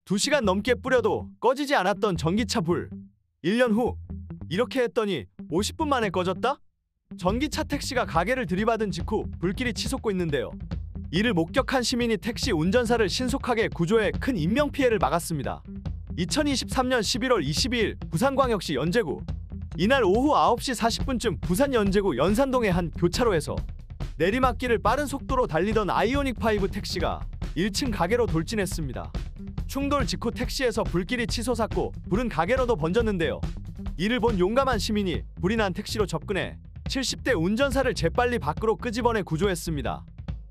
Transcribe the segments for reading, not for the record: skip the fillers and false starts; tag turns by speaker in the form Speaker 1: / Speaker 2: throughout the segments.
Speaker 1: 2시간 넘게 뿌려도 꺼지지 않았던 전기차 불. 1년 후 이렇게 했더니 50분 만에 꺼졌다? 전기차 택시가 가게를 들이받은 직후 불길이 치솟고 있는데요. 이를 목격한 시민이 택시 운전사를 신속하게 구조해 큰 인명피해를 막았습니다. 2023년 11월 22일 부산광역시 연제구. 이날 오후 9시 40분쯤 부산 연제구 연산동의 한 교차로에서 내리막길을 빠른 속도로 달리던 아이오닉5 택시가 1층 가게로 돌진했습니다. 충돌 직후 택시에서 불길이 치솟았고 불은 가게로도 번졌는데요. 이를 본 용감한 시민이 불이 난 택시로 접근해 70대 운전사를 재빨리 밖으로 끄집어내 구조했습니다.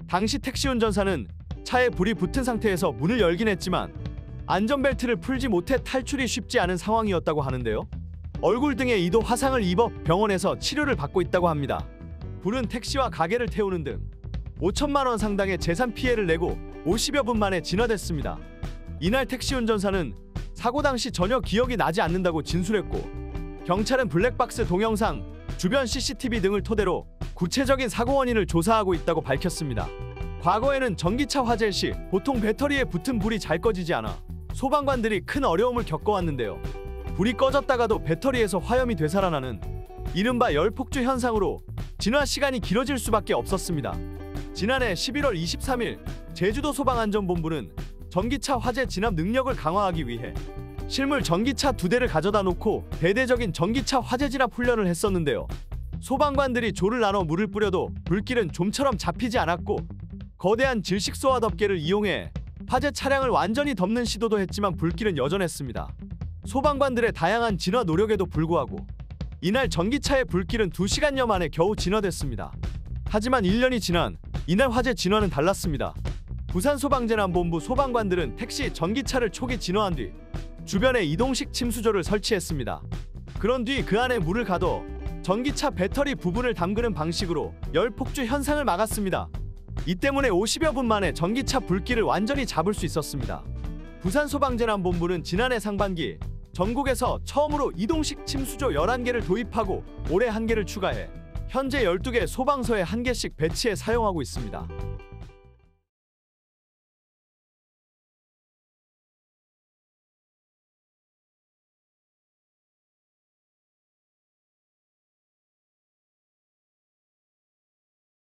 Speaker 1: 당시 택시 운전사는 차에 불이 붙은 상태에서 문을 열긴 했지만 안전벨트를 풀지 못해 탈출이 쉽지 않은 상황이었다고 하는데요. 얼굴 등에 2도 화상을 입어 병원에서 치료를 받고 있다고 합니다. 불은 택시와 가게를 태우는 등 5천만 원 상당의 재산 피해를 내고 50여 분 만에 진화됐습니다. 이날 택시 운전사는 사고 당시 전혀 기억이 나지 않는다고 진술했고, 경찰은 블랙박스 동영상, 주변 CCTV 등을 토대로 구체적인 사고 원인을 조사하고 있다고 밝혔습니다. 과거에는 전기차 화재 시 보통 배터리에 붙은 불이 잘 꺼지지 않아 소방관들이 큰 어려움을 겪어왔는데요. 불이 꺼졌다가도 배터리에서 화염이 되살아나는 이른바 열폭주 현상으로 진화 시간이 길어질 수밖에 없었습니다. 지난해 11월 23일 제주도 소방안전본부는 전기차 화재 진압 능력을 강화하기 위해 실물 전기차 2대를 가져다 놓고 대대적인 전기차 화재 진압 훈련을 했었는데요. 소방관들이 조를 나눠 물을 뿌려도 불길은 좀처럼 잡히지 않았고, 거대한 질식소와 덮개를 이용해 화재 차량을 완전히 덮는 시도도 했지만 불길은 여전했습니다. 소방관들의 다양한 진화 노력에도 불구하고 이날 전기차의 불길은 2시간여 만에 겨우 진화됐습니다. 하지만 1년이 지난 이날 화재 진화는 달랐습니다. 부산소방재난본부 소방관들은 택시 전기차를 초기 진화한 뒤 주변에 이동식 침수조를 설치했습니다. 그런 뒤 그 안에 물을 가둬 전기차 배터리 부분을 담그는 방식으로 열폭주 현상을 막았습니다. 이 때문에 50여 분 만에 전기차 불길을 완전히 잡을 수 있었습니다. 부산소방재난본부는 지난해 상반기 전국에서 처음으로 이동식 침수조 11개를 도입하고 올해 1개를 추가해 현재 12개 소방서에 1개씩 배치해 사용하고 있습니다.